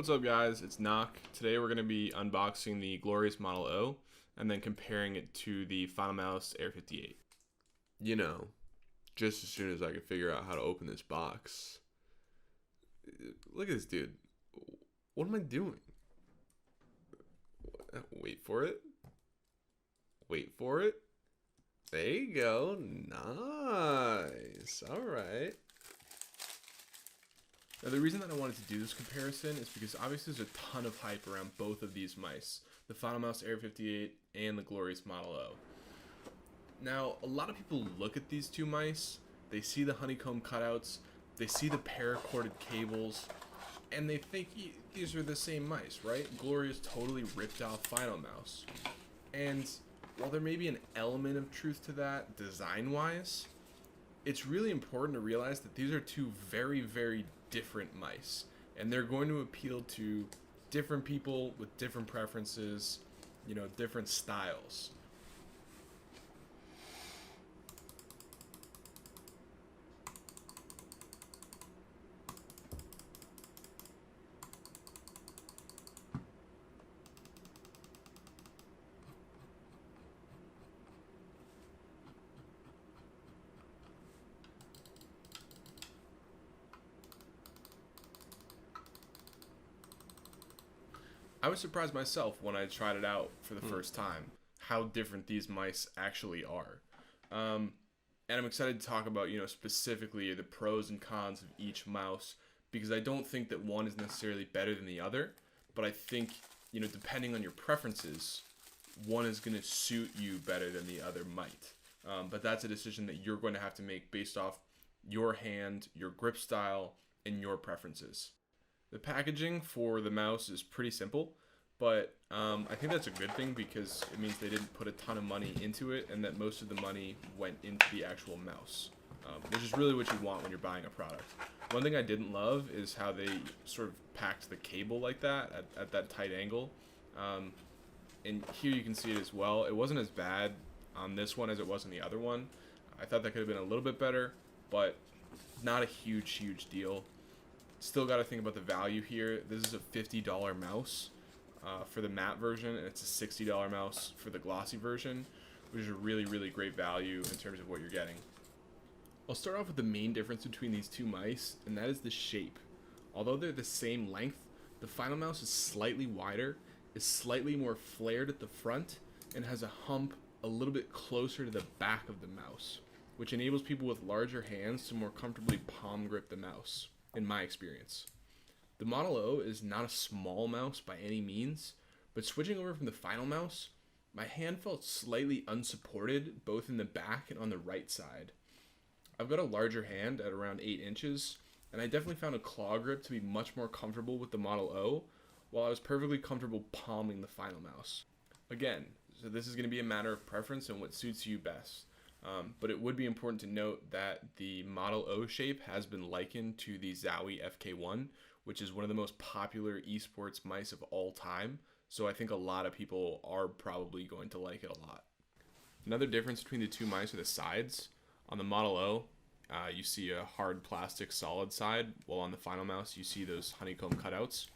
What's up guys, it's Knock. Today we're going to be unboxing the glorious Model O and then comparing it to the FinalMouse Air58. You know, just as soon as I could figure out how to open this box. Look at this dude. What am I doing? Wait for it. Wait for it. There you go. Nice. All right. Now the reason that I wanted to do this comparison is because obviously there's a ton of hype around both of these mice, the FinalMouse Air58 and the glorious Model O. Now a lot of people look at these two mice, they see the honeycomb cutouts, they see the paracorded cables, and they think these are the same mice, right? Glorious totally ripped off FinalMouse. And while there may be an element of truth to that design-wise, it's really important to realize that these are two very, very different mice, and they're going to appeal to different people with different preferences, different styles. I was surprised myself when I tried it out for the first time, how different these mice actually are. And I'm excited to talk about, specifically the pros and cons of each mouse, because I don't think that one is necessarily better than the other, but I think, depending on your preferences, one is going to suit you better than the other might. But that's a decision that you're going to have to make based off your hand, your grip style, and your preferences. The packaging for the mouse is pretty simple, but I think that's a good thing because it means they didn't put a ton of money into it and that most of the money went into the actual mouse, which is really what you want when you're buying a product. One thing I didn't love is how they sort of packed the cable like that at that tight angle. And here you can see it as well. It wasn't as bad on this one as it was on the other one. I thought that could have been a little bit better, but not a huge deal. Still got to think about the value here. This is a $50 mouse for the matte version, and it's a $60 mouse for the glossy version, which is a really great value in terms of what you're getting. I'll start off with the main difference between these two mice, and that is the shape. Although they're the same length, the FinalMouse is slightly wider, is slightly more flared at the front, and has a hump a little bit closer to the back of the mouse, which enables people with larger hands to more comfortably palm grip the mouse, in my experience. The Model O is not a small mouse by any means, but switching over from the FinalMouse, my hand felt slightly unsupported both in the back and on the right side. I've got a larger hand at around 8 inches, and I definitely found a claw grip to be much more comfortable with the Model O, while I was perfectly comfortable palming the FinalMouse. Again, so this is going to be a matter of preference and what suits you best. But it would be important to note that the Model O shape has been likened to the Zowie FK1, which is one of the most popular esports mice of all time. So I think a lot of people are probably going to like it a lot. Another difference between the two mice are the sides. On the Model O, you see a hard plastic solid side, while on the FinalMouse you see those honeycomb cutouts.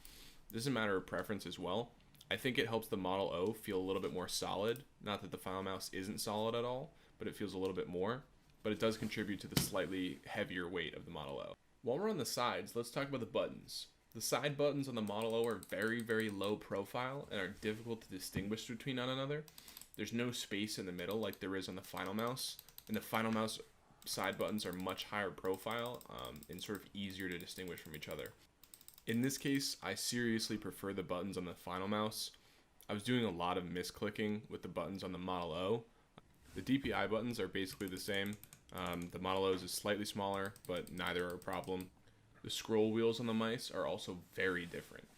This is a matter of preference as well. I think it helps the Model O feel a little bit more solid. Not that the FinalMouse isn't solid at all, but it feels a little bit more, but it does contribute to the slightly heavier weight of the Model O. While we're on the sides, let's talk about the buttons. The side buttons on the Model O are very low profile and are difficult to distinguish between one another. There's no space in the middle like there is on the FinalMouse, and the FinalMouse side buttons are much higher profile and sort of easier to distinguish from each other. In this case, I seriously prefer the buttons on the FinalMouse. I was doing a lot of misclicking with the buttons on the Model O. The DPI buttons are basically the same. The Model O's is slightly smaller, but neither are a problem. The scroll wheels on the mice are also very different.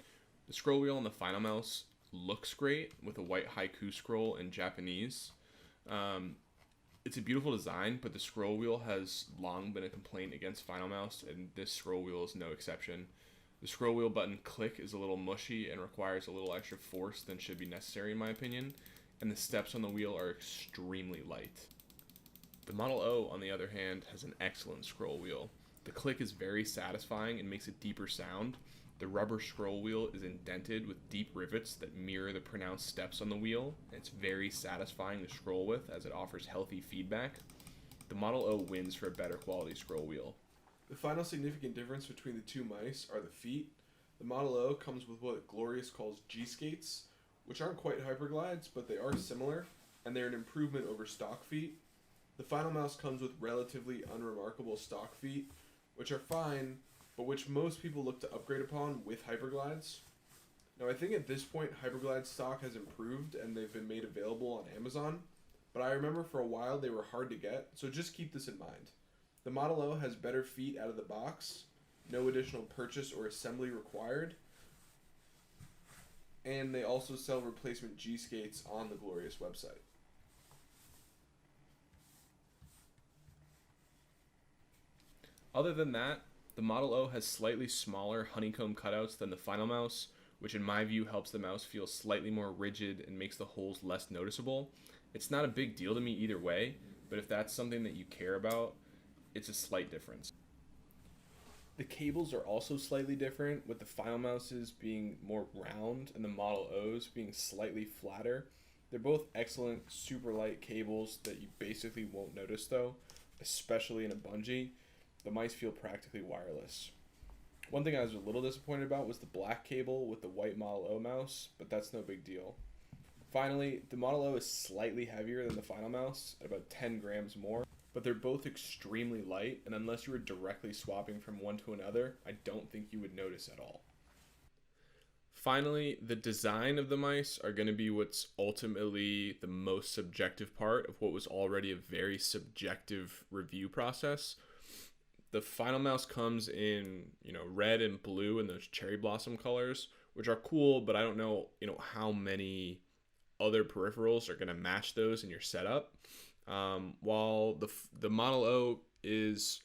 The scroll wheel on the FinalMouse looks great with a white haiku scroll in Japanese. It's a beautiful design, but the scroll wheel has long been a complaint against FinalMouse, and this scroll wheel is no exception. The scroll wheel button click is a little mushy and requires a little extra force than should be necessary in my opinion, and the steps on the wheel are extremely light. The Model O, on the other hand, has an excellent scroll wheel. The click is very satisfying and makes a deeper sound, The rubber scroll wheel is indented with deep rivets that mirror the pronounced steps on the wheel, and it's very satisfying to scroll with as it offers healthy feedback. The Model O wins for a better quality scroll wheel. The final significant difference between the two mice are the feet. The Model O comes with what Glorious calls G-skates, which aren't quite hyperglides, but they are similar, and they're an improvement over stock feet. The FinalMouse comes with relatively unremarkable stock feet, which are fine, but which most people look to upgrade upon with hyperglides. Now, I think at this point, hyperglide stock has improved and they've been made available on Amazon, but I remember for a while they were hard to get, so just keep this in mind. The Model O has better feet out of the box, no additional purchase or assembly required, and they also sell replacement G-skates on the Glorious website. Other than that, the Model O has slightly smaller honeycomb cutouts than the FinalMouse, which in my view helps the mouse feel slightly more rigid and makes the holes less noticeable. It's not a big deal to me either way, but if that's something that you care about, it's a slight difference. The cables are also slightly different, with the FinalMouses being more round and the Model O's being slightly flatter. They're both excellent, super light cables that you basically won't notice though, especially in a bungee. The mice feel practically wireless. One thing I was a little disappointed about was the black cable with the white Model O mouse, but that's no big deal. Finally, the Model O is slightly heavier than the FinalMouse, at about 10 grams more, but they're both extremely light, and unless you were directly swapping from one to another, I don't think you would notice at all. Finally, the design of the mice are going to be what's ultimately the most subjective part of what was already a very subjective review process. The FinalMouse comes in, red and blue and those cherry blossom colors, which are cool, but I don't know, how many other peripherals are going to match those in your setup. While the Model O is,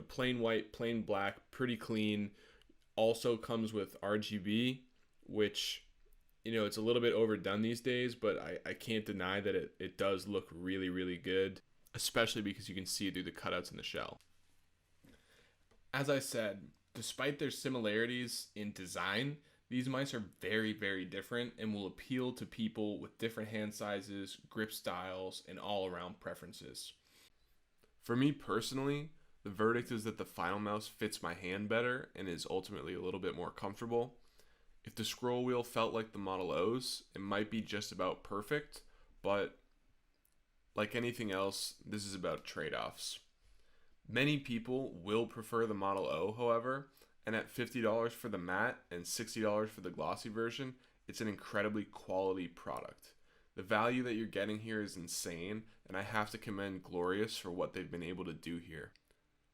plain white, plain black, pretty clean, also comes with RGB, which, it's a little bit overdone these days, but I can't deny that it does look really, really good, especially because you can see through the cutouts in the shell. As I said, despite their similarities in design, these mice are very, very different and will appeal to people with different hand sizes, grip styles, and all-around preferences. For me personally, the verdict is that the FinalMouse fits my hand better and is ultimately a little bit more comfortable. If the scroll wheel felt like the Model O's, it might be just about perfect, but like anything else, this is about trade-offs. Many people will prefer the Model O, however, and at $50 for the matte and $60 for the glossy version, it's an incredibly quality product. The value that you're getting here is insane, and I have to commend Glorious for what they've been able to do here.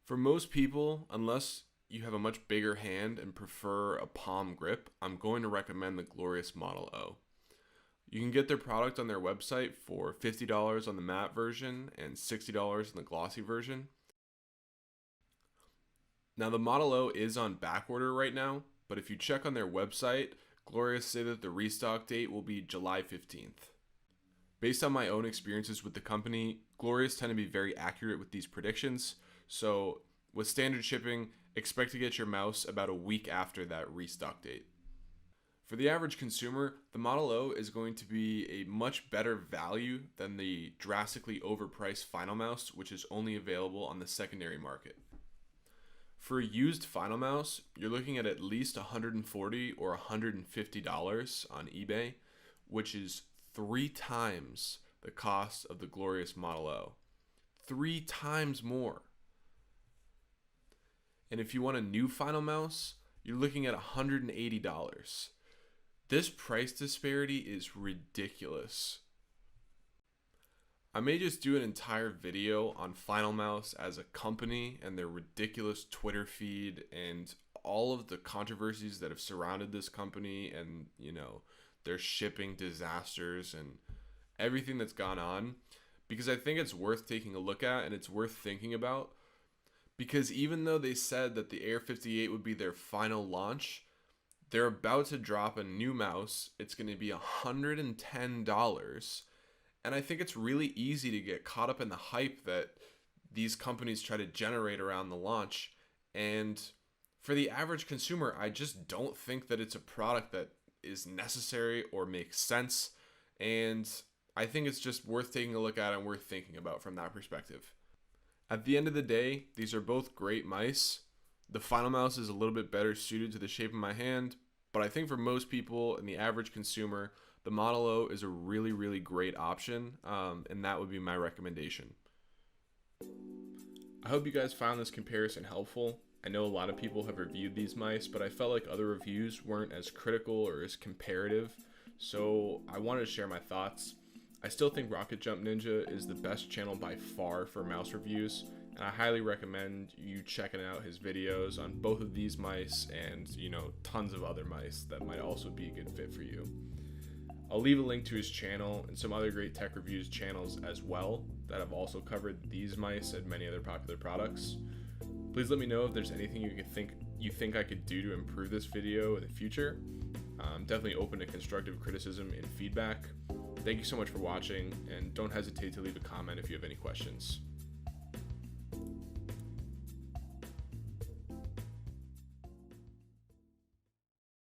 For most people, unless you have a much bigger hand and prefer a palm grip, I'm going to recommend the Glorious Model O. You can get their product on their website for $50 on the matte version and $60 on the glossy version. Now, the Model O is on back order right now, but if you check on their website, Glorious say that the restock date will be July 15th. Based on my own experiences with the company, Glorious tend to be very accurate with these predictions, so with standard shipping, expect to get your mouse about a week after that restock date. For the average consumer, the Model O is going to be a much better value than the drastically overpriced FinalMouse, which is only available on the secondary market. For a used FinalMouse, you're looking at least $140 or $150 on eBay, which is 3 times the cost of the Glorious Model O. 3 times more. And if you want a new FinalMouse, you're looking at $180. This price disparity is ridiculous. I may just do an entire video on FinalMouse as a company and their ridiculous Twitter feed and all of the controversies that have surrounded this company and, their shipping disasters and everything that's gone on, because I think it's worth taking a look at and it's worth thinking about, because even though they said that the Air58 would be their final launch, they're about to drop a new mouse. It's going to be $110. And I think it's really easy to get caught up in the hype that these companies try to generate around the launch. And for the average consumer, I just don't think that it's a product that is necessary or makes sense. And I think it's just worth taking a look at and worth thinking about from that perspective. At the end of the day, these are both great mice. The FinalMouse is a little bit better suited to the shape of my hand, but I think for most people and the average consumer, the Model O is a really, really great option, and that would be my recommendation. I hope you guys found this comparison helpful. I know a lot of people have reviewed these mice, but I felt like other reviews weren't as critical or as comparative, so I wanted to share my thoughts. I still think Rocket Jump Ninja is the best channel by far for mouse reviews, and I highly recommend you checking out his videos on both of these mice and, tons of other mice that might also be a good fit for you. I'll leave a link to his channel and some other great tech reviews channels as well that have also covered these mice and many other popular products. Please let me know if there's anything you think I could do to improve this video in the future. I'm definitely open to constructive criticism and feedback. Thank you so much for watching, and don't hesitate to leave a comment if you have any questions.